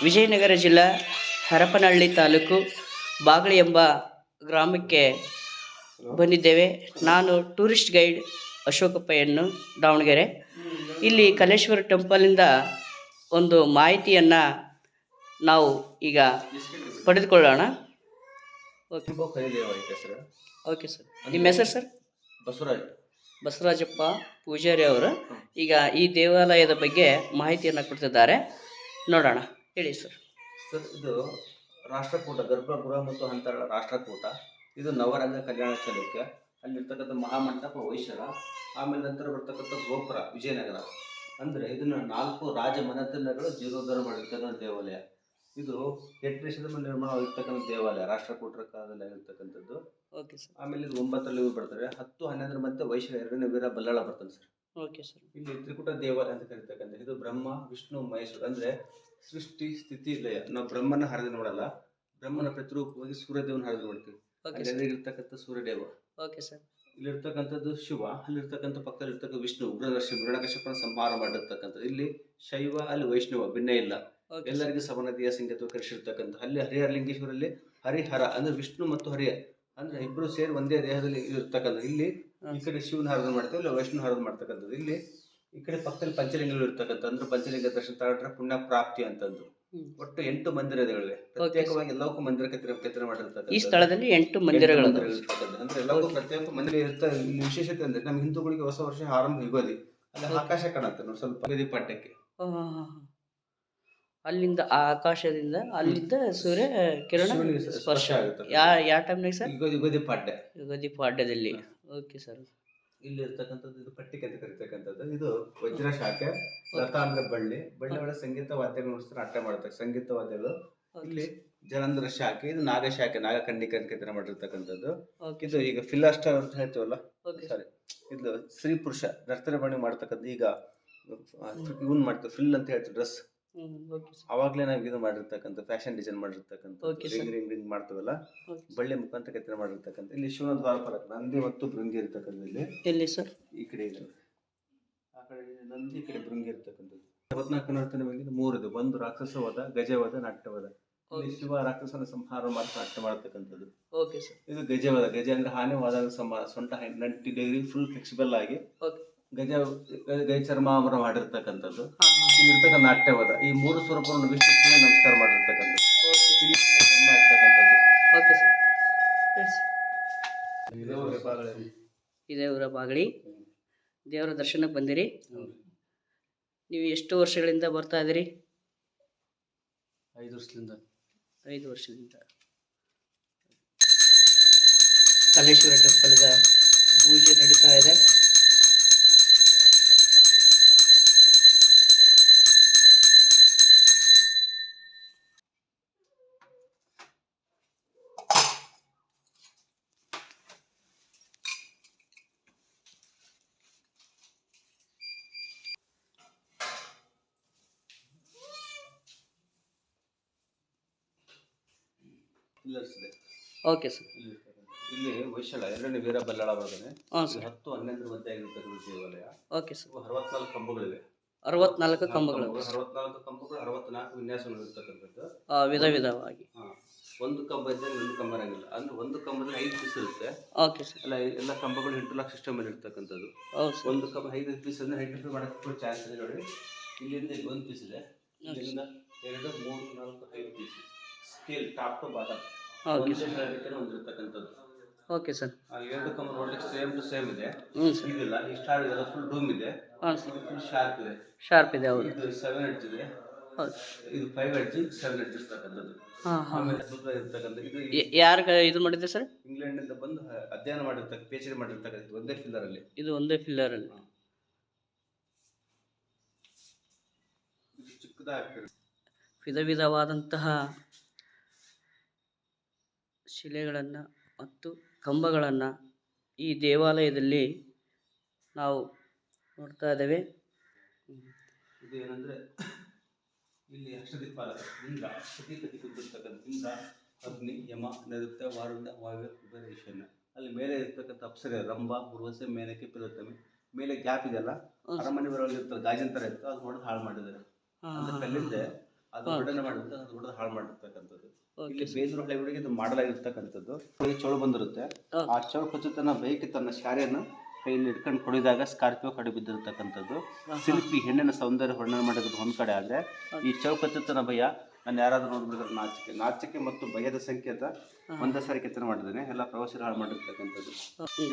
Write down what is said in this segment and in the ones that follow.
ವಿಜಯನಗರ ಜಿಲ್ಲಾ ಹರಪನಹಳ್ಳಿ ತಾಲೂಕು ಬಾಗಳಿ ಎಂಬ ಗ್ರಾಮಕ್ಕೆ ಬಂದಿದ್ದೇವೆ. ನಾನು ಟೂರಿಸ್ಟ್ ಗೈಡ್ ಅಶೋಕಪ್ಪಯ್ಯನ್ನು, ದಾವಣಗೆರೆ. ಇಲ್ಲಿ ಕಲೇಶ್ವರ ಟೆಂಪಲಿಂದ ಒಂದು ಮಾಹಿತಿಯನ್ನು ನಾವು ಈಗ ಪಡೆದುಕೊಳ್ಳೋಣ. Okay sir. ನಿಮ್ಮ ಹೆಸರು ಸರ್? ಬಸವರಾಜಪ್ಪ ಪೂಜಾರಿ ಅವರು ಈಗ ಈ ದೇವಾಲಯದ ಬಗ್ಗೆ ಮಾಹಿತಿಯನ್ನು ಕೊಡ್ತಿದ್ದಾರೆ, ನೋಡೋಣ. ಹೇಳಿ ಸರ್. ಇದು ರಾಷ್ಟ್ರಕೂಟ, ಗರ್ಭಗೃಹ ಮತ್ತು ಅಂತರಾಳ ರಾಷ್ಟ್ರಕೂಟ. ಇದು ನವರಂಗ ಕಲ್ಯಾಣ ಚಾಲುಕ್ಯ. ಅಲ್ಲಿರ್ತಕ್ಕಂಥ ಮಹಾಮಂಟಪ ಹೊಯ್ಸಳ, ಆಮೇಲೆ ನಂತರ ಬರ್ತಕ್ಕಂಥ ಗೋಪುರ ವಿಜಯನಗರ. ಅಂದರೆ ಇದನ್ನು 4 ರಾಜ ಮನೆತನಗಳು ಜೀರ್ಣೋದ್ಧಾರ ಮಾಡಿರ್ತಕ್ಕಂಥ ದೇವಾಲಯ. ಇದು 8 ವರ್ಷದ ಮೇಲೆ ನಿರ್ಮಾಣ ಆಗಿರ್ತಕ್ಕಂಥ ದೇವಾಲಯ, ರಾಷ್ಟ್ರಕೂಟರ ಕಾಲದಲ್ಲಿ ಆಗಿರ್ತಕ್ಕಂಥದ್ದು. Okay sir. ಆಮೇಲೆ ಇದು 9ರಲ್ಲಿ ಇವ್ರು ಬರ್ತಾರೆ. 10, 11 ಮತ್ತೆ ವೈಶ್ಯ 2ನೇ ವೀರ ಬಲ್ಲಾಳ ಬರ್ತಾನೆ ಸರ್. Okay sir. ಇಲ್ಲಿ ತ್ರಿಕೂಟ ದೇವಾಲಯ ಅಂತ ಕರೀತಕ್ಕಂಥ ಇದು ಬ್ರಹ್ಮ ವಿಷ್ಣು ಮಹೇಶ್ವರ, ಅಂದ್ರೆ ಸೃಷ್ಟಿ ಸ್ಥಿತಿ ಲಯ. ನಾವು ಬ್ರಹ್ಮನ ಹರಿದು ನೋಡಲ್ಲ, ಬ್ರಹ್ಮನ ಪ್ರತಿರೂಪವಾಗಿ ಸೂರ್ಯದೇವನ ಹರಿದು ನೋಡ್ತೀವಿ. ಇರ್ತಕ್ಕಂಥ ಸೂರ್ಯದೇವ. Okay sir. ಇಲ್ಲಿರ್ತಕ್ಕಂಥದ್ದು ಶಿವ, ಅಲ್ಲಿರ್ತಕ್ಕಂಥ ಪಕ್ಕದಲ್ಲಿರ್ತಕ್ಕಂಥ ವಿಷ್ಣು ಹಿರಣ್ಯಕಶಿಪನ ಸಂಹಾರ ಮಾಡಿರ್ತಕ್ಕಂಥದ್ದು. ಇಲ್ಲಿ ಶೈವ, ಅಲ್ಲಿ ವೈಷ್ಣವ, ಭಿನ್ನ ಇಲ್ಲ, ಎಲ್ಲರಿಗೂ ಸಮನದಿಯ ಸಂಗೀತ ಕರೆಸಿರ್ತಕ್ಕಂಥ. ಅಲ್ಲಿ ಹರಿಹರಲಿಂಗೇಶ್ವರಲ್ಲಿ ಹರಿಹರ ಅಂದ್ರೆ ವಿಷ್ಣು ಮತ್ತು ಹರಿಯ ಅಂದ್ರೆ ಇಬ್ರು ಸೇರಿ ಒಂದೇ ದೇಹದಲ್ಲಿ ಇರ್ತಕ್ಕಂಥ. ಇಲ್ಲಿ ಈ ಕಡೆ ಶಿವನ ಆರಾಧನೆ ಮಾಡ್ತೇವೆ, ಇಲ್ಲ ವೈಷ್ಣು ಆರಾಧನೆ ಮಾಡ್ತಕ್ಕಂಥದ್ದು. ಇಲ್ಲಿ ಈ ಕಡೆ ಪಕ್ಕದಲ್ಲಿ ಪಂಚಲಿಂಗಗಳು ಇರ್ತಕ್ಕಂಥ, ಅಂದ್ರೆ ಪಂಚಲಿಂಗ ದರ್ಶನ ತಗೊಂಡ್ರೆ ಪುಣ್ಯ ಪ್ರಾಪ್ತಿ ಅಂತಂದು. ಒಟ್ಟು 8 ಮಂದಿರಗಳಿವೆ. ಪ್ರತ್ಯೇಕವಾಗಿ ಎಲ್ಲಕ್ಕೂ ಮಂದಿರ ಕೆತ್ತನೆ ಮಾಡಿರ್ತಕ್ಕಂಥ. ಈ ಸ್ಥಳದಲ್ಲಿ 8 ಮಂದಿರಗಳು ಇರ್ತಕ್ಕಂಥ. ಅಂದ್ರೆ ಎಲ್ಲಕ್ಕೂ ಪ್ರತ್ಯೇಕ ಮಂದಿರ ಇರ್ತಾರೆ. ಇಲ್ಲಿ ವಿಶೇಷತೆ ಅಂದ್ರೆ ನಮ್ಮ ಹಿಂದೂಗಳಿಗೆ ಹೊಸ ವರ್ಷ ಆರಂಭ ಯುಗಾದಿ. ಅಲ್ಲಿ ಆಕಾಶ ಕಾಣುತ್ತೆ ನೋಡಿ ಸ್ವಲ್ಪ ಯುಗಾದಿ ಪಾಠ್ಯಕ್ಕೆ. ಅಲ್ಲಿಂದ ಆ ಆಕಾಶದಿಂದ ಅಲ್ಲಿಂದ ಸೂರ್ಯ ಕಿರಣ ಸ್ಪರ್ಶ ಆಗುತ್ತೆ. ಯಾವ ಟೈಮ್ನಾಗ ಸರ್? ಯುಗಾದಿ ಪಾಡ್ಯ. ಯುಗಾದಿ ಪಾಡ್ಯದಲ್ಲಿ. Okay sir. ಇಲ್ಲಿ ಇರ್ತಕ್ಕಂಥದ್ದು ಇದು ಪಟ್ಟಿಕೆ ಅಂತ ಕರಿತಕ್ಕಂಥದ್ದು. ಇದು ವಜ್ರ ಶಾಖೆ. ಲತಾ ಅಂದ್ರೆ ಬಳ್ಳಿ ಒಳಗೆ ಸಂಗೀತ ವಾದ್ಯಗಳು ನುಡಿಸ್ತಾರೆ, ನಾಟ್ಯ ಮಾಡ್ತಾರೆ ಸಂಗೀತ ವಾದ್ಯಗಳು. ಇಲ್ಲಿ ಜಲಂಧರ ಶಾಖೆ, ಇದು ನಾಗ ಶಾಖೆ, ನಾಗ ಕನ್ನಿಕೆ ಕೆತ್ತನೆ ಮಾಡಿರ್ತಕ್ಕಂಥದ್ದು. ಇದು ಈಗ ಫಿಲ್ಲರ್ ಸ್ಟಾರ್ ಅಂತ ಹೇಳ್ತೀವಲ್ಲ, ಸಾರಿ ಇದು ಸ್ತ್ರೀ ಪುರುಷ ನರ್ತನೆ ಬಣ್ಣಿ ಮಾಡ್ತಕ್ಕಂಥ. ಈಗ ಇವನ್ ಮಾಡ್ತೀವಿ ಫಿಲ್ ಅಂತ ಹೇಳ್ತೀವಿ ಡ್ರೆಸ್, ಅವಾಗ್ಲೇ ನಾವು ಇದು ಮಾಡಿರ್ತಕ್ಕಂಥ ಫ್ಯಾಷನ್ ಡಿಸೈನ್ ಮಾಡಿರ್ತಕ್ಕಂಥ. ರಿಂಗ್ ಮಾಡ್ತೀವಲ್ಲ, ಬಳ್ಳಿ ಮುಖಾಂತರ ಕೆತ್ತನೆ ಮಾಡಿರ್ತಕ್ಕಂಥ. ಇಲ್ಲಿ ಶಿವನ ದ್ವಾರಪಾಲ ನಂದಿ ಮತ್ತು ಭೃಂಗಿ ಇರ್ತಕ್ಕಂಥ. ಇಲ್ಲಿ ಸರ್ ಈ ಕಡೆ ಇದೆ, ಆ ಕಡೆ ನಂದಿ, ಈ ಕಡೆ ಭೃಂಗಿ ಇರ್ತಕ್ಕಂಥದ್ದು. 14 ನರ್ತನೆ ಬಗ್ಗೆ 3 ಇದೆ. ಒಂದು ರಾಕ್ಷಸವಾದ, ಗಜವಾದ, ನಾಟ್ಯವಾದ. ಇಲ್ಲಿ ಶಿವ ರಾಕ್ಷಸನ ಸಂಹಾರ ಮಾಡಿ ನಾಟ್ಯ ಮಾಡತಕ್ಕಂಥದ್ದು. ಇದು ಗಜವಾದ. ಗಜ ಅಂದ್ರೆ ಹಾನಿ ವಾದ ಸೊಂಟ 90 ಡಿಗ್ರಿ ಫುಲ್ ಫ್ಲೆಕ್ಸಿಬಲ್ ಆಗಿ ಗಜ ಚರ್ಮಾವರ ಮಾಡಿರ್ತಕ್ಕಂಥದ್ದು. ಇಲ್ಲಿರ್ತಕ್ಕ ನಾಟ್ಯವಾದ. ಈ 3 ಸ್ವರೂಪವನ್ನು ವಿಷ್ಣುವಿಗೆ ನಮಸ್ಕಾರ ಮಾಡಿರ್ತಕ್ಕಂಥದ್ದು. ಇದೇ ಊರ ಬಾಗಳಿ. ದೇವರ ದರ್ಶನಕ್ಕೆ ಬಂದಿರಿ. ನೀವು ಎಷ್ಟು ವರ್ಷಗಳಿಂದ ಬರ್ತಾ ಇದ್ದೀರಿ? 5 ವರ್ಷದಿಂದ. 5 ವರ್ಷದಿಂದ ಕಲೇಶ್ವರ ಟೆಂಪಲ್ದ ಪೂಜೆ ನಡೀತಾ ಇದೆ. Okay sir. ಇಲ್ಲಿ ಹೊಯ್ಸಳ 2ನೇ ವೀರ ಬಲ್ಲಾಳ ಬರ್ತಾನೆ. 10, 11 ಮಧ್ಯೆ ಆಗಿರ್ತಕ್ಕಂಥ ದೇವಾಲಯ. Okay sir. 64 ಕಂಬಗಳಿವೆ. 64 ಕಂಬಗಳು. 64 ಕಂಬಗಳು, 64 ವಿನ್ಯಾಸಗಳು ಇರ್ತಕ್ಕಂಥದ್ದು. ವಿಧ ವಿಧವಾಗಿ. ಒಂದು ಕಂಬ ಇದ್ದರೆ ಒಂದು ಕಂಬ ಇರಂಗಿಲ್ಲ. ಅಂದ್ರೆ ಒಂದು ಕಂಬದಲ್ಲಿ 5 ಪೀಸ್ ಇರುತ್ತೆ. Okay sir. ಎಲ್ಲ ಕಂಬಗಳು ಇಂಟರ್ಲಾಕ್ ಸಿಸ್ಟಮ್ ಅಲ್ಲಿ ಇರ್ತಕ್ಕಂಥದ್ದು. ಒಂದು ಕಂಬ 5 ಪೀಸ್ ಅಂದ್ರೆ ಐಡೆಂಟಿಫೈ ಮಾಡಕ್ಕೆ ಚಾನ್ಸ್ ಇದೆ ನೋಡಿ. ಇಲ್ಲಿಂದ 1 ಪೀಸ್ ಇದೆ, ಇಲ್ಲಿಂದ 2, 3, 4, 5 piece scale top to bottom ಒಂದಿರ್ತಕ್ಕಂಥದ್ದು. Okay sir. 2 ಕಂಬ ನೋಡ್ಲಿಕ್ಕೆ ಸೇಮ್ ಟು ಸೇಮ್ ಇದೆ. ಇದಿಲ್ಲ, ಈ ಸ್ಟಾರ್ ಇದೆ, ಫುಲ್ ಡೂಮ್ ಇದೆ, ಫುಲ್ ಶಾರ್ಪ್ ಇದೆ. ಶಾರ್ಪ್ ಇದೆ. ಹೌದು. ಇದು 7 ಎಡ್ಜ್ ಇದೆ. ಇದು 5 ಎಡ್ಜ್, 7 ಎಡ್ಜ್ ಇರ್ತಕ್ಕಂಥದ್ದು. ಯಾರು ಇದು ಮಾಡಿದ್ರೆ ಸರ್? ಇಂಗ್ಲೆಂಡ್ ನಿಂದ ಬಂದು ಅಧ್ಯಯನ ಮಾಡಿರ್ತಕ್ಕ, PhD ಮಾಡಿರ್ತಕ್ಕಂಥ ಒಂದೇ ಫಿಲ್ಲರ್ ಅಲ್ಲಿ. ಇದು ಒಂದೇ ಫಿಲ್ಲರ್ ಅಲ್ಲಿ ಚಿಕ್ಕದಾಗ್ತದೆ. ವಿಧ ವಿಧವಾದಂತಹ ಶಿಲೆಗಳನ್ನು ಮತ್ತು ಕಂಬಗಳನ್ನು ಈ ದೇವಾಲಯದಲ್ಲಿ ನಾವು ನೋಡ್ತಾ ಇದ್ದೇವೆ. ಇದು ಏನಂದ್ರೆ ಇಲ್ಲಿ ಅಷ್ಟದಿಕ್ಪಾಲಕ ಇಂದ್ರ, ಸತಿಪತಿ ಕುಂದಿರ್ತಕ್ಕಂಥ ಇಂದ್ರ, ಅಗ್ನಿ, ಯಮ, ನೈಋತ್ಯ, ವಾರುಣ್ಯ, ವಾಯವ್ಯ, ಕುಬೇರ, ಈಶಾನ್ಯ. ಅಲ್ಲಿ ಮೇಲೆ ಇರ್ತಕ್ಕಂಥ ಅಪ್ಸರೆ ರಂಭ, ಉರ್ವಶಿ, ಮೇನಕೆ, ಪಿಲೋತ್ತಮೆ. ಮೇಲೆ ಗ್ಯಾಪ್ ಇದೆಯಲ್ಲ, ಅರಮನೆ ಬರೋಲ್ಲಿ ಇರ್ತದೆ, ಗಾಜಿನ ಥರ ಇತ್ತು, ಅದು ಹೊಡೆದು ಹಾಳು ಮಾಡಿದ್ದಾರೆ. ಕಲ್ಲಿಂದ ಅದು ಹೊಡೆನ ಮಾಡಿರುತ್ತೆ, ಅದು ಹೊಡೆದು ಹಾಳು ಮಾಡಿರ್ತಕ್ಕಂಥದ್ದು. ಇಲ್ಲಿ ಓಕೆ ಸರ್. ಬೇಲೂರು ಹಳೆಬೀಡಿಗೆ ಇದು ಮಾಡಲಾಗಿರ್ತಕ್ಕಂಥದ್ದು. ಒಳಗೆ ಚೋಳು ಬಂದಿರುತ್ತೆ, ಹಾಂ ಆ ಚೋಳು ಕೊಚ್ಚು ತನ್ನ ಬೈಕ್ ತನ್ನ ಶಾರೆಯನ್ನು ಕೈಯಲ್ಲಿ ಇಟ್ಕೊಂಡು ಕುಡಿದಾಗ ಸ್ಕಾರ್ಪಿಯೋ ಕಡೆ ಬಿದ್ದಿರ್ತಕ್ಕಂಥದ್ದು. ಶಿಲ್ಪಿ ಹೆಣ್ಣಿನ ಸೌಂದರ್ಯ ವರ್ಣನೆ ಮಾಡಿರೋದು ಒಂದು ಕಡೆ ಆದರೆ, ಈ ಚೌಕಚ್ಚುತನ ಭಯ ನಾನು ಯಾರಾದ್ರೂ ನೋಡ್ಬಿಡಿದ್ರೆ ನಾಚಿಕೆ ಮತ್ತು ಭಯದ ಸಂಕೇತ ಒಂದೇ ಸಾರಿ ಕೆತ್ತನೆ ಮಾಡಿದ್ದೇನೆ. ಎಲ್ಲ ಪ್ರವಾಸಿಗರು ಹಾಳು ಮಾಡಿರ್ತಕ್ಕಂಥದ್ದು.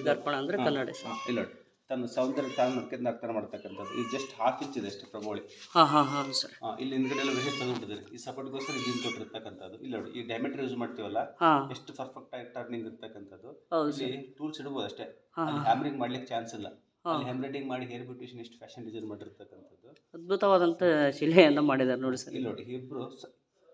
ದರ್ಪಣ ಅಂದರೆ ಕನ್ನಡ ಸರ್. ಇಲ್ಲ ತನ್ನ ಸೌಂದರ್ಯ ತಾನು ನರ್ತನ ಮಾಡ್ತಕ್ಕಂಥದ್ದು. ಇದು ಜಸ್ಟ್ ಹಾಫ್ ಇಂಚ್ ಇದೆ ಅಷ್ಟೇ ಪ್ರಬೋಳಿ. ಹಾಂ ಹಾಂ ಹಾಂ ಸರ್. ಇಲ್ಲಿ ಹಿಂದ್ಗಡೆ ಎಲ್ಲ ವೆಹೆ ತೆಗೆದುಬಿಟ್ಟಿದ್ದಾರೆ. ಈ ಸಪೋರ್ಟ್ಗೋಸ್ಕರ ಜಿಮ್ ಕೊಟ್ಟಿರ್ತಕ್ಕಂಥದ್ದು. ಇಲ್ಲ ನೋಡಿ, ಈ ಡೈಮೆಟ್ರಿ ಯೂಸ್ ಮಾಡ್ತೀವಲ್ಲ, ಹಾಂ ಎಷ್ಟು ಪರ್ಫೆಕ್ಟ್ ಆಗಿ ಟರ್ನಿಂಗ್ ಇರ್ತಕ್ಕಂಥದ್ದು. ಹೌದು ಇಲ್ಲಿ ಸರ್. ಟೂಲ್ಸ್ ಇಡ್ಬೋದು ಅಷ್ಟೇ, ಹಾಂ ಅಲ್ಲಿ ಹ್ಯಾಮ್ರಿಂಗ್ ಮಾಡ್ಲಿಕ್ಕೆ ಚಾನ್ಸ್ ಇಲ್ಲ. ಹಾಂ ಅಲ್ಲಿ ಹ್ಯಾಮ್ರೈಟಿಂಗ್ ಮಾಡಿ ಹೇರ್ ಬ್ಯೂಟಿಷನ್ ಎಷ್ಟು ಫ್ಯಾಷನ್ ಡಿಸೈನ್ ಮಾಡಿರ್ತಕ್ಕಂಥದ್ದು. ಅದ್ಭುತವಾದಂಥ ಶಿಲೆಯನ್ನು ಮಾಡಿದ್ದಾರೆ ನೋಡಿ ಸರ್. ಇಲ್ಲಿ ನೋಡಿ,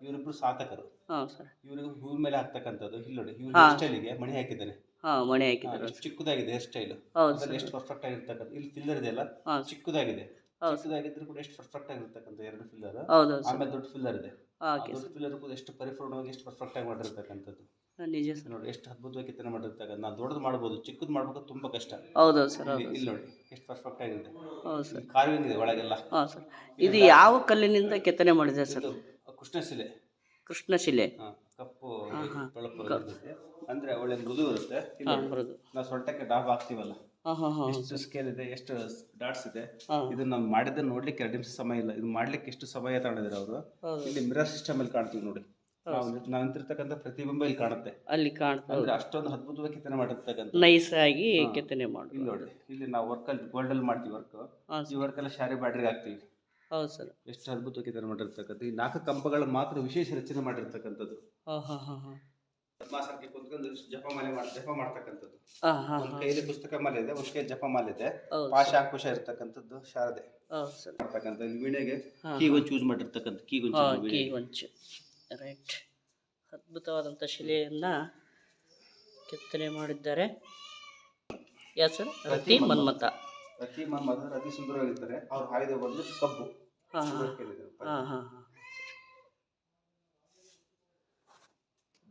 ಇವರಿಬ್ರು ಸಾಧಕರು. ಹಾಂ ಸರ್. ಇವ್ರಿಗೆ ಹೂವಿನ ಮೇಲೆ ಹಾಕ್ತಕ್ಕಂಥದ್ದು. ಇಲ್ಲಿ ನೋಡಿ, ಇವ್ರ ಹಾಂ. ಹೇರ್ ಸ್ಟೈಲಿಗೆ ಮಣಿ ಹಾಕಿದ್ದಾನೆ. ಹಾಂ ಮಣಿ ಹಾಕಿದ್ದಾರೆ. ಎಷ್ಟು ಚಿಕ್ಕದಾಗಿದೆ ಹೇರ್ ಸ್ಟೈಲ್, ಹೌದು ಸರ್. ಎಷ್ಟು ಪರ್ಫೆಕ್ಟ್ ಆಗಿರ್ತಕ್ಕಂಥ. ಇಲ್ಲಿ ಫಿಲ್ಲರ್ ಇದೆಯಲ್ಲ, ಹಾಂ ಚಿಕ್ಕದಾಗಿದೆ. ಹೌದು. ಚಿಕ್ಕದಾಗಿದ್ರು ಕೂಡ ಎಷ್ಟು ಪರ್ಫೆಕ್ಟ್ ಆಗಿರ್ತಕ್ಕಂಥ ಎರಡು ಫಿಲ್ಲರ್. ಹೌದು ಸರ್. ಆಮೇಲೆ ದೊಡ್ಡ ಫಿಲ್ಲರ್ ಇದೆ. ಓಕೆ ದೊಡ್ಡ ಸರ್. ಫಿಲ್ಲರ್ ಕೂಡ ಎಷ್ಟು ಪರಿಪೂರ್ಣವಾಗಿ ಎಷ್ಟು ಪರ್ಫೆಕ್ಟ್ ಆಗಿ ಮಾಡಿರ್ತಕ್ಕಂಥದ್ದು. ನಿಜ ಸರ್. ನೋಡಿ ಎಷ್ಟು ಅದ್ಭುತವಾಗಿ ಕೆತ್ತನೆ ಮಾಡಿರ್ತಕ್ಕಂಥ. ನಾವು ದೊಡ್ಡದು ಮಾಡ್ಬೋದು, ಚಿಕ್ಕದು ಮಾಡ್ಬೇಕು ತುಂಬಾ ಕಷ್ಟ. ಹೌದು ಸರ್. ಹೌದು ಇಲ್ಲಿ ನೋಡಿ ಎಷ್ಟು ಪರ್ಫೆಕ್ಟ್ ಆಗಿದೆ. ಹೌದು ಸರ್. ಕಾರ್ವಿಂಗ್ ಇದೆ ಒಳಗೆಲ್ಲ. ಹಾಂ ಸರ್. ಇದು ಯಾವ ಕಲ್ಲಿನಿಂದ ಕೆತ್ತನೆ ಮಾಡಿದೆ ಸರ್? ಇದು ಕೃಷ್ಣಶಿಲೆ. ಕೃಷ್ಣಶಿಲೆ. ಕಪ್ಪು ಹಾಂ. ಬೆಳಪು ಇರುತ್ತೆ. ಅಂದ್ರೆ ಒಳ್ಳೆ ಮೃದು ಇರುತ್ತೆ. ಇಲ್ಲಿ ಹಾಂ ಬರೋದು. ನಾವು ಸೊಂಟಕ್ಕೆ ಡಾಬ್ ಹಾಕ್ತೀವಲ್ಲ, ಹಾಂ ಹಾಂ ಹಾಂ ಎಷ್ಟು ಸ್ಕೇಲ್ ಇದೆ, ಎಷ್ಟು ಡಾಟ್ಸ್ ಇದೆ. ಹಾಂ. ಇದನ್ನ ನಾವು ಮಾಡಿದ್ದನ್ನು ನೋಡ್ಲಿಕ್ಕೆ 2 ನಿಮಿಷ ಸಮಯ ಇಲ್ಲ. ಇದು ಮಾಡ್ಲಿಕ್ಕೆ ಎಷ್ಟು ಸಮಯ ತಗೊಂಡಿದ್ದಾರೆ ಅವರು. ಹೌದು. ಇಲ್ಲಿ ಮಿರರ್ ಸಿಸ್ಟಮ್ ಅಲ್ಲಿ ಕಾಣ್ತೀವಿ ನೋಡಿ, ನಾವು ನಿಂತಿರ್ತಕ್ಕಂಥ ಪ್ರತಿಬಿಂಬ ಇಲ್ಲಿ ಕಾಣುತ್ತೆ. ಅಲ್ಲಿ ಕಾಣ್ತಾ ಅಂದ್ರೆ ಅಷ್ಟೊಂದು ಅದ್ಭುತವಾಗಿ ಕೆತ್ತನೆ ಮಾಡಿರ್ತಕ್ಕಂಥ. ನೈಸ್ ಆಗಿ ಕೆತ್ತನೆ ಮಾಡು. ಇಲ್ಲಿ ನೋಡಿ, ಇಲ್ಲಿ ನಾವು ವರ್ಕಲ್ಲಿ ಗೋಲ್ಡಲ್ಲಿ ಮಾಡ್ತೀವಿ ವರ್ಕ್. ಹಾಂ ಈ ವರ್ಕ್ ಎಲ್ಲ ಶಾರಿ ಬ್ಯಾಟ್ರಿಗೆ ಹಾಕ್ತೀವಿ. ಹೌದು ಸರ್. ಎಷ್ಟು ಅದ್ಭುತವಾಗಿ ಕೆತ್ತನೆ ಮಾಡಿರ್ತಕ್ಕಂಥ. ಈ 4 ಕಂಬಗಳು ಮಾತ್ರ ವಿಶೇಷ ರಚನೆ ಮಾಡಿರ್ತಕ್ಕಂಥದ್ದು. ಹಾಂ ಹಾಂ ಹಾಂ ಹಾಂ ಪದ್ಮಾಸನಕ್ಕೆ ಕುಂತ್ಕೊಂಡು ಜಪ ಮಾಡ್ತಕ್ಕಂಥದ್ದು. ಹಾಂ ಹಾಂ ಒಂದ್ ಕೈಯಲ್ಲಿ ಪುಸ್ತಕ ಮಾಲೆ ಇದೆ, ಒಂದ್ ಕೈ ಜಪ ಮಾಲೆ ಇದೆ. ಹೌದು ಪಾಶಾಂಕುಶ ಇರ್ತಕ್ಕಂಥದ್ದು ಶಾರದೆ ಹೌದು ಸರ್. ಮಾಡ್ತಕ್ಕಂಥ. ಇಲ್ಲಿ ವೀಣೆಗೆ ಹಾಂ. ಕೀಗೊಂದು ಚೂಸ್ ಮಾಡಿರ್ತಕ್ಕಂಥ. ಹಾಂ ಕೀಗೊಂದು ಕೀ ಹೊಂಚು. ರೈಟ್. ಅದ್ಭುತವಾದಂಥ ಶಿಲೆಯನ್ನು ಕೆತ್ತನೆ ಮಾಡಿದ್ದಾರೆ. ಯಾ ಸರ್? ರತಿ ಮನ್ಮಥ. ರತಿ ಮನ್ಮಥ ಅತಿ ಸುಂದರವಾಗಿರ್ತಾರೆ. ಅವ್ರ ಆಯುಧ ಬಂದು ಕಬ್ಬು. ಹಾಂ ಹಾಂ ಹಾಂ ಹಾಂ ಹಾಂ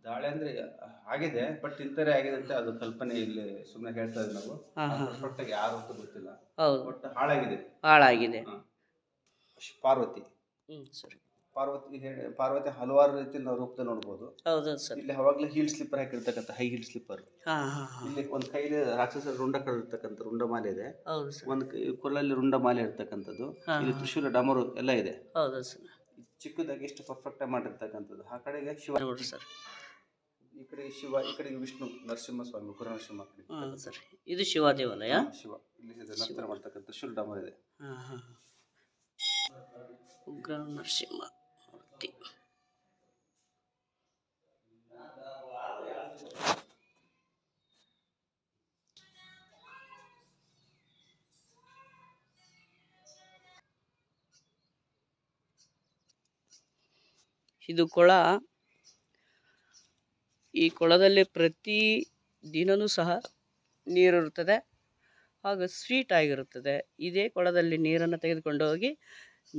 ದಾಳಿ ಅಂದ್ರೆ ಆಗಿದೆ, ಬಟ್ ಇಂಥರೇ ಆಗಿದೆ ಅಂತ ಅದು ಕಲ್ಪನೆ. ಇಲ್ಲಿ ಸುಮ್ಮನೆ ಹೇಳ್ತಾ ಇದ್ದೀವಿ ನಾವು. ಹಾಂ ಹಾಂ ಪರ್ಫೆಕ್ಟ್ ಆಗಿ ಯಾರು ಅಂತ ಗೊತ್ತಿಲ್ಲ, ಹೌದು. ಬಟ್ ಹಾಳಾಗಿದೆ. ಹಾಳಾಗಿದೆ. ಪಾರ್ವತಿ ಸರಿ. ಪಾರ್ವತಿ ಹಲವಾರು ರೀತಿ ನಾವು ರೂಪದಲ್ಲಿ ನೋಡ್ಬೋದು. ಹೌದು ಸರ್. ಇಲ್ಲಿ ಅವಾಗಲೇ ಹೀಲ್ ಸ್ಲಿಪ್ಪರ್ ಹಾಕಿರ್ತಕ್ಕಂಥ, ಹೈ ಹೀಲ್ ಸ್ಲಿಪ್ಪರ್. ಹಾಂ ಹಾಂ ಹಾಂ ಇಲ್ಲಿ ಒಂದ್ ಕೈಲಿ ರಾಕ್ಷಸರ ರುಂಡ ಕಳಿರ್ತಕ್ಕಂಥ ರುಂಡಮಾಲೆ ಇದೆ. ಹೌದು ಸರ್. ಒಂದ್ ಕೈ ಕೊಲ್ಲಲ್ಲಿ ರುಂಡಮಾಲೆ ಇರ್ತಕ್ಕಂಥದ್ದು. ಇಲ್ಲಿ ತ್ರಿಶೂಲ ಡಮರು ಎಲ್ಲ ಇದೆ. ಹೌದು ಸರ್. ಚಿಕ್ಕದಾಗಿ ಎಷ್ಟು ಪರ್ಫೆಕ್ಟ್ ಆಗಿ ಮಾಡಿರ್ತಕ್ಕಂಥದ್ದು. ಆ ಕಡೆಗೆ ಶಿವ ನೋಡಿ ಸರ್. ಈ ಕಡೆ ಶಿವ, ಈ ಕಡೆಗೆ ವಿಷ್ಣು, ನರಸಿಂಹ ಸ್ವಾಮಿ, ಗುರು ನರಸಿಂಹ. ಹಾಂ ಸರ್. ಇದು ಶಿವ ದೇವಾಲಯ. ಶಿವ ಇಲ್ಲಿ ನರ್ತನ ಮಾಡ್ತಕ್ಕಂಥ ತ್ರಿಶೂಲ ಡಮರು ಇದೆ. ಹಾಂ ಹಾಂ ಉಗ್ರ ನರಸಿಂಹ ಮೂರ್ತಿ. ಇದು ಕೊಳ. ಈ ಕೊಳದಲ್ಲಿ ಪ್ರತಿ ದಿನವೂ ಸಹ ನೀರಿರುತ್ತದೆ ಹಾಗೂ ಸ್ವೀಟ್ ಆಗಿರುತ್ತದೆ. ಇದೇ ಕೊಳದಲ್ಲಿ ನೀರನ್ನು ತೆಗೆದುಕೊಂಡು ಹೋಗಿ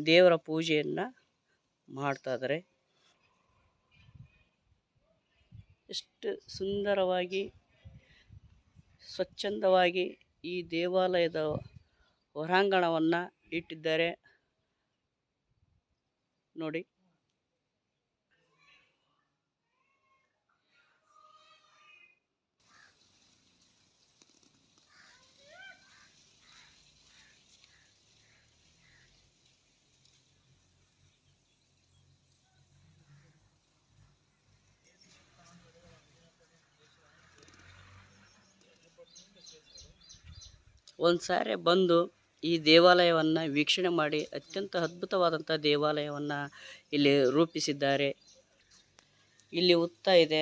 ದೇವರ ಪೂಜೆಯನ್ನು ಮಾಡ್ತಾ ಇದ್ದಾರೆ. ಎಷ್ಟು ಸುಂದರವಾಗಿ ಸ್ವಚ್ಛಂದವಾಗಿ ಈ ದೇವಾಲಯದ ಹೊರಾಂಗಣವನ್ನು ಇಟ್ಟಿದ್ದಾರೆ ನೋಡಿ. ಒಂದು ಸಾರಿ ಬಂದು ಈ ದೇವಾಲಯವನ್ನು ವೀಕ್ಷಣೆ ಮಾಡಿ ಅತ್ಯಂತ ಅದ್ಭುತವಾದಂಥ ದೇವಾಲಯವನ್ನು ಇಲ್ಲಿ ರೂಪಿಸಿದ್ದಾರೆ. ಇಲ್ಲಿ ಹುತ್ತ ಇದೆ.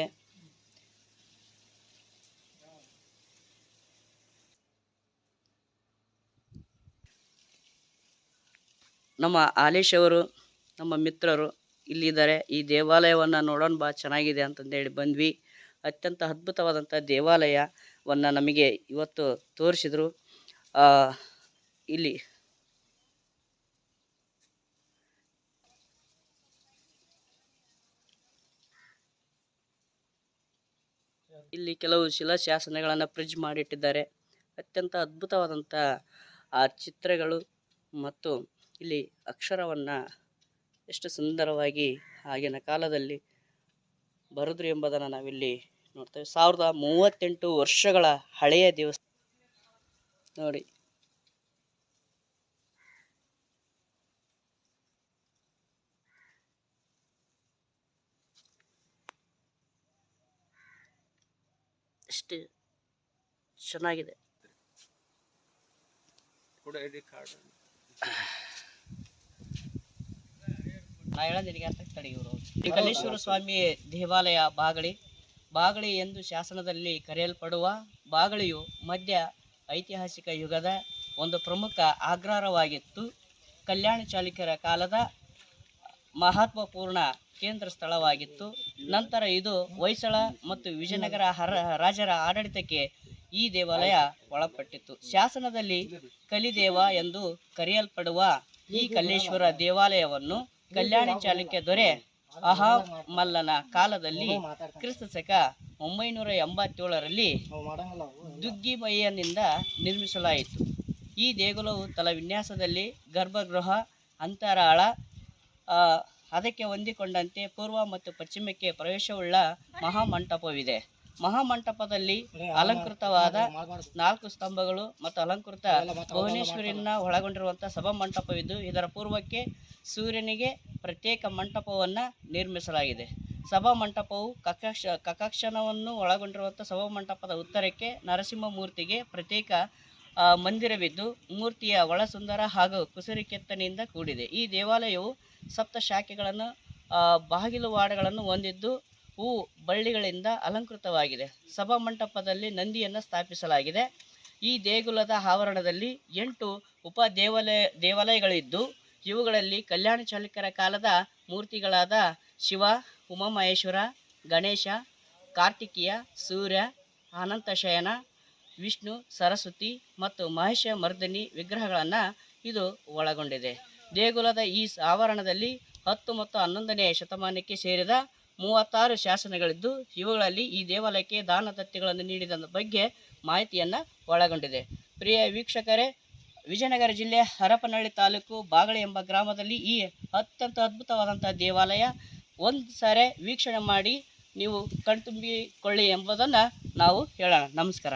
ನಮ್ಮ ಆಲೇಶ್ ಅವರು, ನಮ್ಮ ಮಿತ್ರರು ಇಲ್ಲಿದ್ದಾರೆ. ಈ ದೇವಾಲಯವನ್ನು ನೋಡೋಣ ಬಾ, ಚೆನ್ನಾಗಿದೆ ಅಂತಂದೇಳಿ ಬಂದ್ವಿ. ಅತ್ಯಂತ ಅದ್ಭುತವಾದಂಥ ದೇವಾಲಯವನ್ನು ನಮಗೆ ಇವತ್ತು ತೋರಿಸಿದರು. ಇಲ್ಲಿ ಕೆಲವು ಶಿಲಾಶಾಸನಗಳನ್ನು ಪ್ರಿಜ್ ಮಾಡಿಟ್ಟಿದ್ದಾರೆ. ಅತ್ಯಂತ ಅದ್ಭುತವಾದಂಥ ಆ ಚಿತ್ರಗಳು ಮತ್ತು ಇಲ್ಲಿ ಅಕ್ಷರವನ್ನು ಎಷ್ಟು ಸುಂದರವಾಗಿ ಆಗಿನ ಕಾಲದಲ್ಲಿ ಬರೆದ್ರು ಎಂಬುದನ್ನು ನಾವಿಲ್ಲಿ ನೋಡ್ತೇವೆ. 1038 ವರ್ಷಗಳ ಹಳೆಯ ದೇವಸ್ಥಾನ ನೋಡಿ. ಎಷ್ಟು ಚೆನ್ನಾಗಿದೆ. ನಾ ಹೇಳೋದಿನಿಗೆ ಅರ್ಥ ತಡಿ ಇವರು. ಕಲ್ಲೇಶ್ವರ ಸ್ವಾಮಿ ದೇವಾಲಯ ಬಾಗಳಿ ಎಂದು ಶಾಸನದಲ್ಲಿ ಕರೆಯಲ್ಪಡುವ ಬಾಗಳಿಯು ಮಧ್ಯ ಐತಿಹಾಸಿಕ ಯುಗದ ಒಂದು ಪ್ರಮುಖ ಅಗ್ರಹಾರವಾಗಿತ್ತು. ಕಲ್ಯಾಣ ಚಾಲುಕ್ಯರ ಕಾಲದ ಮಹತ್ವಪೂರ್ಣ ಕೇಂದ್ರ ಸ್ಥಳವಾಗಿತ್ತು. ನಂತರ ಇದು ಹೊಯ್ಸಳ ಮತ್ತು ವಿಜಯನಗರ ರಾಜರ ಆಡಳಿತಕ್ಕೆ ಈ ದೇವಾಲಯ ಒಳಪಟ್ಟಿತ್ತು. ಶಾಸನದಲ್ಲಿ ಕಲಿದೇವ ಎಂದು ಕರೆಯಲ್ಪಡುವ ಈ ಕಲ್ಲೇಶ್ವರ ದೇವಾಲಯವನ್ನು ಕಲ್ಯಾಣ ಚಾಲುಕ್ಯ ದೊರೆ ಅಹಮಲ್ಲನ ಕಾಲದಲ್ಲಿ ಕ್ರಿಸ್ತಶಕ 987ರಲ್ಲಿ ದುಗ್ಗಿಮಯ್ಯನಿಂದ ನಿರ್ಮಿಸಲಾಯಿತು. ಈ ದೇಗುಲವು ತಲವಿನ್ಯಾಸದಲ್ಲಿ ಗರ್ಭಗೃಹ, ಅಂತರಾಳ, ಅದಕ್ಕೆ ಹೊಂದಿಕೊಂಡಂತೆ ಪೂರ್ವ ಮತ್ತು ಪಶ್ಚಿಮಕ್ಕೆ ಪ್ರವೇಶವುಳ್ಳ ಮಹಾಮಂಟಪವಿದೆ. ಮಹಾಮಂಟಪದಲ್ಲಿ ಅಲಂಕೃತವಾದ 4 ಸ್ತಂಭಗಳು ಮತ್ತು ಅಲಂಕೃತ ಭುವನೇಶ್ವರಿಯನ್ನ ಒಳಗೊಂಡಿರುವಂತಹ ಸಭಾಮಂಟಪವಿದ್ದು, ಇದರ ಪೂರ್ವಕ್ಕೆ ಸೂರ್ಯನಿಗೆ ಪ್ರತ್ಯೇಕ ಮಂಟಪವನ್ನು ನಿರ್ಮಿಸಲಾಗಿದೆ. ಸಭಾಮಂಟಪವು ಕಕ್ಷಾನವನ್ನು ಒಳಗೊಂಡಿರುವಂಥ ಸಭಾಮಂಟಪದ ಉತ್ತರಕ್ಕೆ ನರಸಿಂಹಮೂರ್ತಿಗೆ ಪ್ರತ್ಯೇಕ ಮಂದಿರವಿದ್ದು, ಮೂರ್ತಿಯ ಒಳಸುಂದರ ಹಾಗೂ ಕುಸುರಿ ಕೆತ್ತನೆಯಿಂದ ಕೂಡಿದೆ. ಈ ದೇವಾಲಯವು 7 ಶಾಖೆಗಳನ್ನು, ಬಾಗಿಲುವಾಡಗಳನ್ನು ಹೊಂದಿದ್ದು ಹೂ ಬಳ್ಳಿಗಳಿಂದ ಅಲಂಕೃತವಾಗಿದೆ. ಸಭಾಮಂಟಪದಲ್ಲಿ ನಂದಿಯನ್ನು ಸ್ಥಾಪಿಸಲಾಗಿದೆ. ಈ ದೇಗುಲದ ಆವರಣದಲ್ಲಿ 8 ಉಪ ದೇವಾಲಯಗಳಿದ್ದು, ಇವುಗಳಲ್ಲಿ ಕಲ್ಯಾಣ ಚಾಲುಕ್ಯರ ಕಾಲದ ಮೂರ್ತಿಗಳಾದ ಶಿವ, ಉಮಾಮಹೇಶ್ವರ, ಗಣೇಶ, ಕಾರ್ತಿಕೇಯ, ಸೂರ್ಯ, ಅನಂತಶಯನ, ವಿಷ್ಣು, ಸರಸ್ವತಿ ಮತ್ತು ಮಹಿಷ ಮರ್ದಿನಿ ವಿಗ್ರಹಗಳನ್ನು ಇದು ಒಳಗೊಂಡಿದೆ. ದೇಗುಲದ ಈ ಆವರಣದಲ್ಲಿ 10 ಮತ್ತು 11ನೇ ಶತಮಾನಕ್ಕೆ ಸೇರಿದ 36 ಶಾಸನಗಳಿದ್ದು, ಇವುಗಳಲ್ಲಿ ಈ ದೇವಾಲಯಕ್ಕೆ ದಾನ ದತ್ತಿಗಳನ್ನು ನೀಡಿದ ಬಗ್ಗೆ ಮಾಹಿತಿಯನ್ನು ಒಳಗೊಂಡಿದೆ. ಪ್ರಿಯ ವೀಕ್ಷಕರೇ, ವಿಜಯನಗರ ಜಿಲ್ಲೆ ಹರಪನಹಳ್ಳಿ ತಾಲೂಕು ಬಾಗಳಿ ಎಂಬ ಗ್ರಾಮದಲ್ಲಿ ಈ ಅತ್ಯಂತ ಅದ್ಭುತವಾದಂಥ ದೇವಾಲಯ. ಒಂದು ಸಾರಿ ವೀಕ್ಷಣೆ ಮಾಡಿ ನೀವು ಕಣ್ತುಂಬಿಕೊಳ್ಳಿ ಎಂಬುದನ್ನು ನಾವು ಹೇಳೋಣ. ನಮಸ್ಕಾರ.